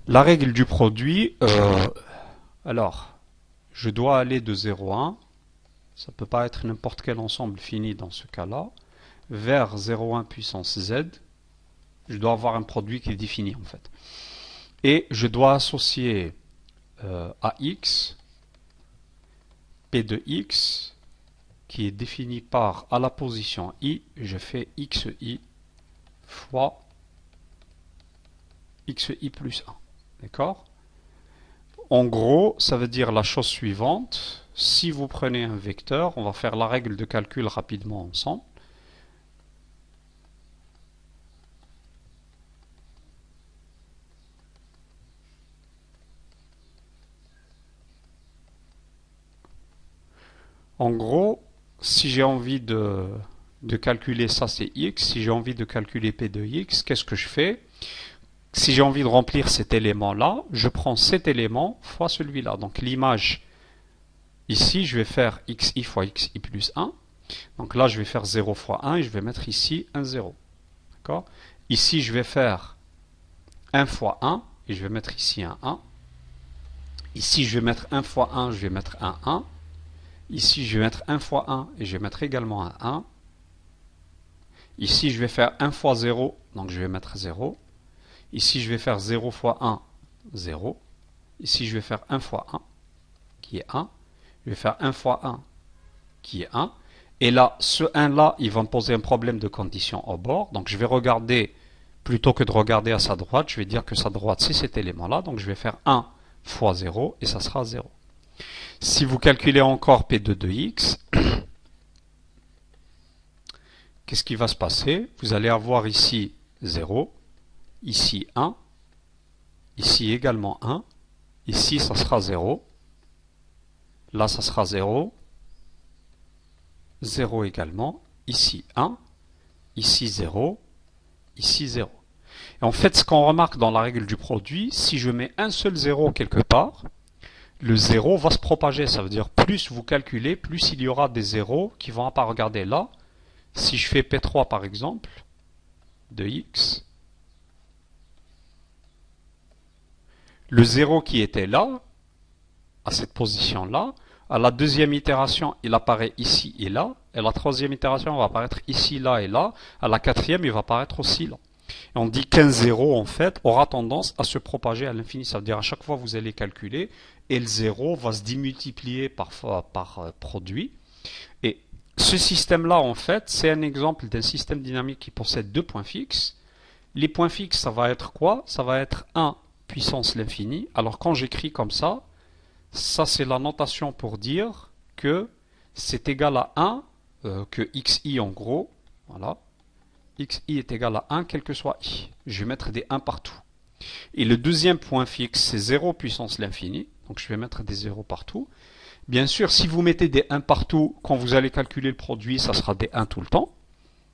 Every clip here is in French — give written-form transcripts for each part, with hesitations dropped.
La règle du produit, alors, je dois aller de 0 à 1, ça ne peut pas être n'importe quel ensemble fini dans ce cas-là, vers 0,1 puissance z, je dois avoir un produit qui est défini en fait. Et je dois associer à x, p de x, qui est défini par, à la position i, je fais xi fois xi plus 1. D'accord? En gros, ça veut dire la chose suivante. Si vous prenez un vecteur, on va faire la règle de calcul rapidement ensemble. En gros, si j'ai envie de calculer ça, c'est x. Si j'ai envie de calculer p de x, qu'est-ce que je fais? Si j'ai envie de remplir cet élément-là, je prends cet élément fois celui-là. Donc l'image, ici, je vais faire xi fois xi plus 1. Donc là, je vais faire 0 fois 1 et je vais mettre ici un 0. D'accord? Ici, je vais faire 1 fois 1 et je vais mettre ici un 1. Ici, je vais mettre 1 fois 1, je vais mettre un 1. Ici, je vais mettre 1 fois 1 et je vais mettre également un 1. Ici, je vais faire 1 fois 0, donc je vais mettre 0. Ici, je vais faire 0 fois 1, 0. Ici, je vais faire 1 fois 1, qui est 1. Je vais faire 1 fois 1, qui est 1. Et là, ce 1-là, il va me poser un problème de condition au bord. Donc, je vais regarder, plutôt que de regarder à sa droite, je vais dire que sa droite, c'est cet élément-là. Donc, je vais faire 1 fois 0, et ça sera 0. Si vous calculez encore P2 de x, qu'est-ce qui va se passer? Vous allez avoir ici 0, ici 1, ici également 1, ici ça sera 0, là ça sera 0, 0 également, ici 1, ici 0, ici 0. Et en fait, ce qu'on remarque dans la règle du produit, si je mets un seul 0 quelque part, le 0 va se propager. Ça veut dire plus vous calculez, plus il y aura des 0 qui vont apparaître. Regardez là, si je fais P3 par exemple, de x, le 0 qui était là, à cette position-là, à la deuxième itération, il apparaît ici et là, et la troisième itération va apparaître ici, là et là, à la quatrième, il va apparaître aussi là. Et on dit qu'un 0, en fait, aura tendance à se propager à l'infini. Ça veut dire à chaque fois vous allez calculer, et le 0 va se démultiplier par produit. Et ce système-là, en fait, c'est un exemple d'un système dynamique qui possède deux points fixes. Les points fixes, ça va être quoi? Ça va être 1 puissance l'infini. Alors quand j'écris comme ça c'est la notation pour dire que c'est égal à 1, que xi en gros, voilà, xi est égal à 1 quel que soit i. Je vais mettre des 1 partout. Et le deuxième point fixe, c'est 0 puissance l'infini. Donc je vais mettre des 0 partout. Bien sûr, si vous mettez des 1 partout, quand vous allez calculer le produit, ça sera des 1 tout le temps.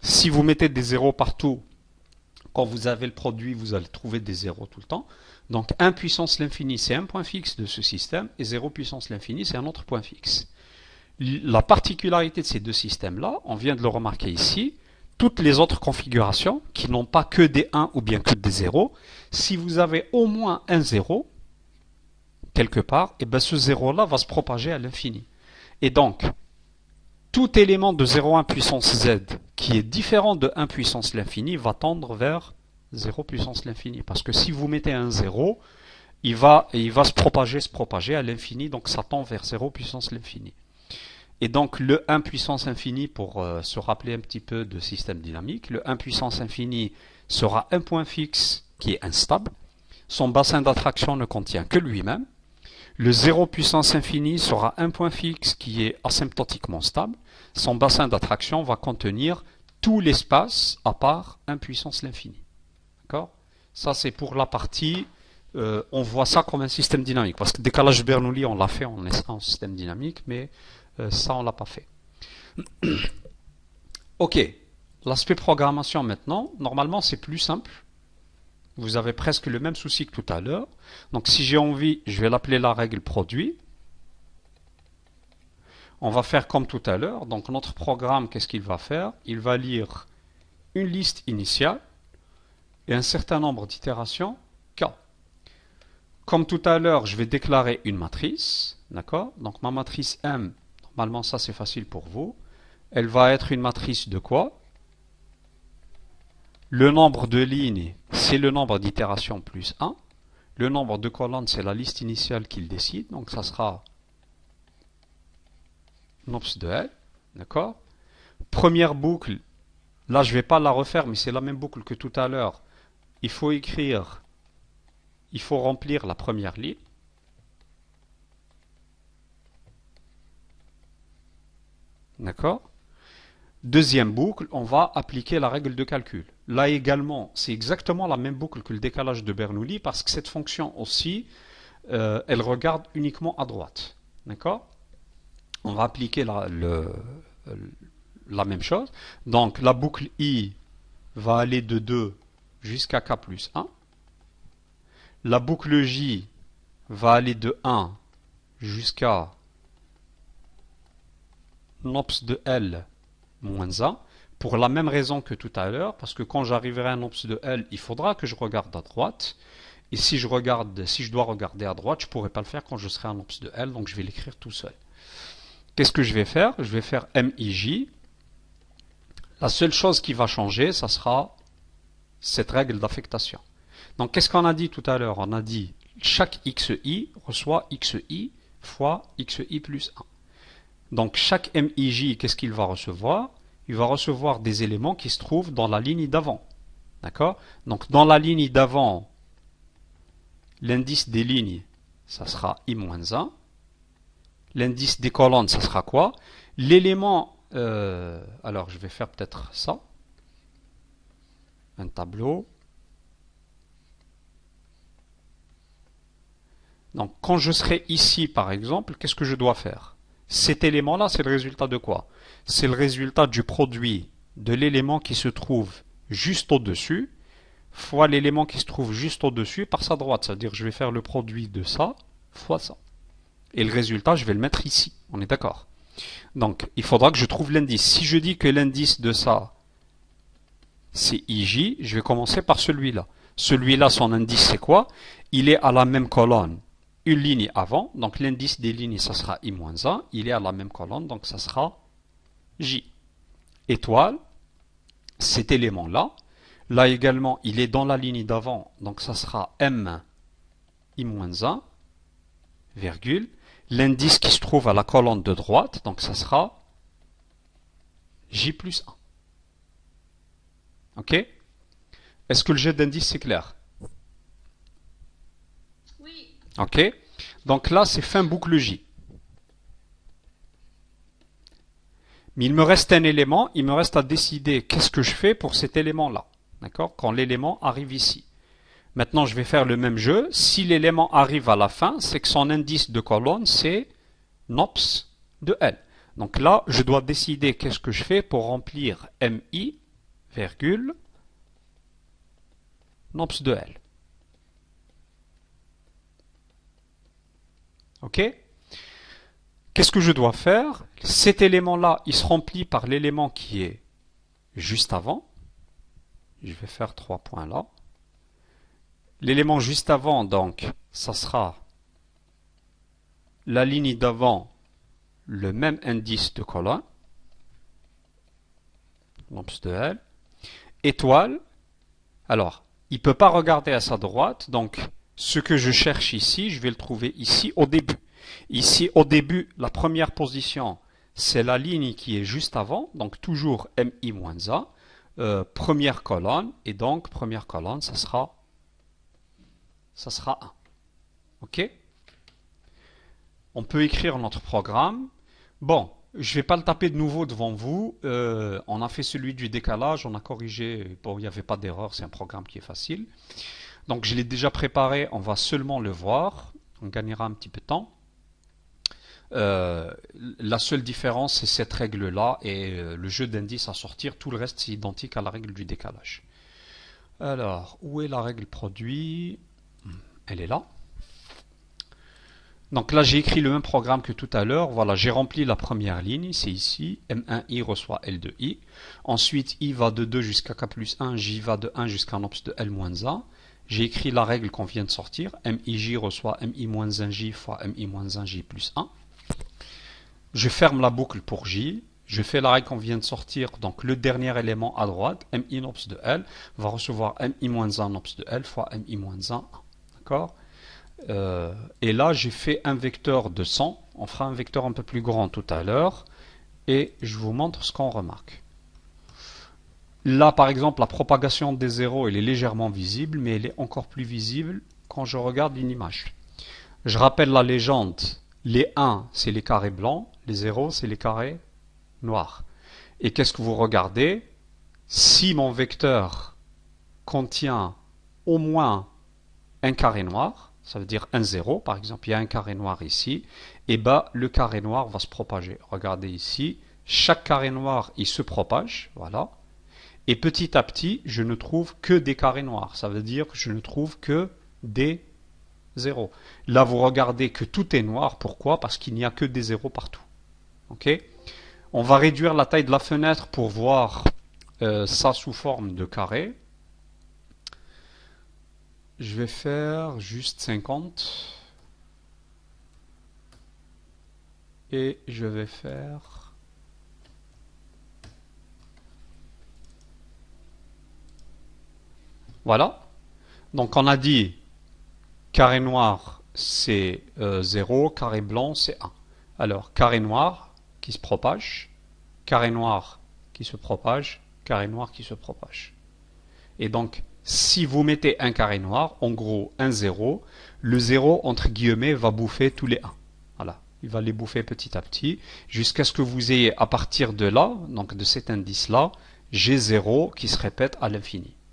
Si vous mettez des 0 partout, quand vous avez le produit, vous allez trouver des 0 tout le temps. Donc 1 puissance l'infini, c'est un point fixe de ce système, et 0 puissance l'infini, c'est un autre point fixe. La particularité de ces deux systèmes-là, on vient de le remarquer ici, toutes les autres configurations, qui n'ont pas que des 1 ou bien que des 0, si vous avez au moins un 0, quelque part, et bien ce 0-là va se propager à l'infini. Et donc, tout élément de 0,1 puissance z qui est différent de 1 puissance l'infini va tendre vers 0 puissance l'infini. Parce que si vous mettez un 0, il va se propager à l'infini, donc ça tend vers 0 puissance l'infini. Et donc le 1 puissance infini, pour se rappeler un petit peu de système dynamique, le 1 puissance infini sera un point fixe qui est instable. Son bassin d'attraction ne contient que lui-même. Le 0 puissance infini sera un point fixe qui est asymptotiquement stable. Son bassin d'attraction va contenir tout l'espace à part 1 puissance l'infini. D'accord? Ça, c'est pour la partie, on voit ça comme un système dynamique. Parce que décalage Bernoulli, on l'a fait en système dynamique, mais ça, on ne l'a pas fait. Ok, l'aspect programmation maintenant, normalement, c'est plus simple. Vous avez presque le même souci que tout à l'heure. Donc si j'ai envie, je vais l'appeler la règle produit. On va faire comme tout à l'heure. Donc notre programme, qu'est-ce qu'il va faire? Il va lire une liste initiale et un certain nombre d'itérations k. Comme tout à l'heure, je vais déclarer une matrice, d'accord? Donc ma matrice M, normalement ça c'est facile pour vous. Elle va être une matrice de quoi? Le nombre de lignes, c'est le nombre d'itérations plus 1. Le nombre de colonnes, c'est la liste initiale qu'il décide. Donc ça sera nops de L, d'accord? Première boucle, là je ne vais pas la refaire, mais c'est la même boucle que tout à l'heure. Il faut remplir la première ligne. D'accord? Deuxième boucle, on va appliquer la règle de calcul. Là également, c'est exactement la même boucle que le décalage de Bernoulli parce que cette fonction aussi, elle regarde uniquement à droite. D'accord? On va appliquer la même chose. Donc la boucle I va aller de 2 jusqu'à K plus 1. La boucle J va aller de 1 jusqu'à nops de L moins 1, pour la même raison que tout à l'heure, parce que quand j'arriverai à un nops de L, il faudra que je regarde à droite, et si je dois regarder à droite, je ne pourrai pas le faire quand je serai à un nops de L, donc je vais l'écrire tout seul. Qu'est-ce que je vais faire? Je vais faire MIJ. La seule chose qui va changer, ça sera cette règle d'affectation. Donc qu'est-ce qu'on a dit tout à l'heure? On a dit chaque XI reçoit XI fois XI plus 1. Donc chaque MIJ, qu'est-ce qu'il va recevoir? Il va recevoir des éléments qui se trouvent dans la ligne d'avant. D'accord? Donc dans la ligne d'avant, l'indice des lignes, ça sera I-1. L'indice des colonnes, ça sera quoi? L'élément, alors je vais faire peut-être ça. Un tableau. Donc quand je serai ici, par exemple, qu'est-ce que je dois faire? Cet élément-là, c'est le résultat de quoi? C'est le résultat du produit de l'élément qui se trouve juste au-dessus fois l'élément qui se trouve juste au-dessus par sa droite. C'est-à-dire que je vais faire le produit de ça fois ça. Et le résultat, je vais le mettre ici. On est d'accord? Donc, il faudra que je trouve l'indice. Si je dis que l'indice de ça, c'est IJ, je vais commencer par celui-là. Celui-là, son indice, c'est quoi? Il est à la même colonne une ligne avant, donc l'indice des lignes, ça sera I-1, il est à la même colonne, donc ça sera J. Étoile, cet élément-là, là également, il est dans la ligne d'avant, donc ça sera M I-1, virgule, l'indice qui se trouve à la colonne de droite, donc ça sera J plus 1. Ok? Est-ce que le jet d'indice c'est clair? Oui. Ok? Donc là, c'est fin boucle J. Mais il me reste un élément, il me reste à décider qu'est-ce que je fais pour cet élément-là. D'accord? Quand l'élément arrive ici. Maintenant, je vais faire le même jeu. Si l'élément arrive à la fin, c'est que son indice de colonne, c'est nops de L. Donc là, je dois décider qu'est-ce que je fais pour remplir MI, virgule, nops de L. Ok? Qu'est-ce que je dois faire? Cet élément-là, il se remplit par l'élément qui est juste avant. Je vais faire 3 points là. L'élément juste avant, donc, ça sera la ligne d'avant, le même indice de colonne, nops de L. Étoile, alors, il ne peut pas regarder à sa droite, donc ce que je cherche ici, je vais le trouver ici au début. Ici au début, la première position, c'est la ligne qui est juste avant, donc toujours MI-A, première colonne, et donc première colonne, ça sera 1. Ok? On peut écrire notre programme. Bon, je ne vais pas le taper de nouveau devant vous. On a fait celui du décalage, on a corrigé. Bon, il n'y avait pas d'erreur, c'est un programme qui est facile. Donc je l'ai déjà préparé, on va seulement le voir. On gagnera un petit peu de temps. La seule différence, c'est cette règle-là et le jeu d'indices à sortir. Tout le reste, c'est identique à la règle du décalage. Alors, où est la règle produit? Elle est là. Donc là, j'ai écrit le même programme que tout à l'heure. Voilà, j'ai rempli la première ligne, c'est ici. M1i reçoit L2i. Ensuite, I va de 2 jusqu'à K plus 1, J va de 1 jusqu'à nops de L moins 1. j'ai écrit la règle qu'on vient de sortir. MIJ reçoit MI-1J fois MI-1J plus 1. Je ferme la boucle pour J. Je fais la règle qu'on vient de sortir. Donc le dernier élément à droite, MI nops de L, va recevoir MI-1 nops de L fois MI-1. D'accord? Et là, j'ai fait un vecteur de 100. On fera un vecteur un peu plus grand tout à l'heure. Et je vous montre ce qu'on remarque. Là, par exemple, la propagation des zéros, elle est légèrement visible, mais elle est encore plus visible quand je regarde une image. Je rappelle la légende. Les 1, c'est les carrés blancs. Les 0, c'est les carrés noirs. Et qu'est-ce que vous regardez? Si mon vecteur contient au moins un carré noir, ça veut dire un 0, par exemple, il y a un carré noir ici, et bien le carré noir va se propager. Regardez ici, chaque carré noir, il se propage, voilà. Et petit à petit, je ne trouve que des carrés noirs. Ça veut dire que je ne trouve que des zéros. Là, vous regardez que tout est noir. Pourquoi? Parce qu'il n'y a que des zéros partout. Ok? On va réduire la taille de la fenêtre pour voir ça sous forme de carré. Je vais faire juste 50. Et je vais faire... Voilà. Donc on a dit carré noir c'est 0, carré blanc c'est 1. Alors carré noir qui se propage, carré noir qui se propage, carré noir qui se propage. Et donc si vous mettez un carré noir, en gros un 0, le 0 entre guillemets va bouffer tous les 1. Voilà. Il va les bouffer petit à petit jusqu'à ce que vous ayez à partir de là, donc de cet indice là, G0 qui se répète à l'infini.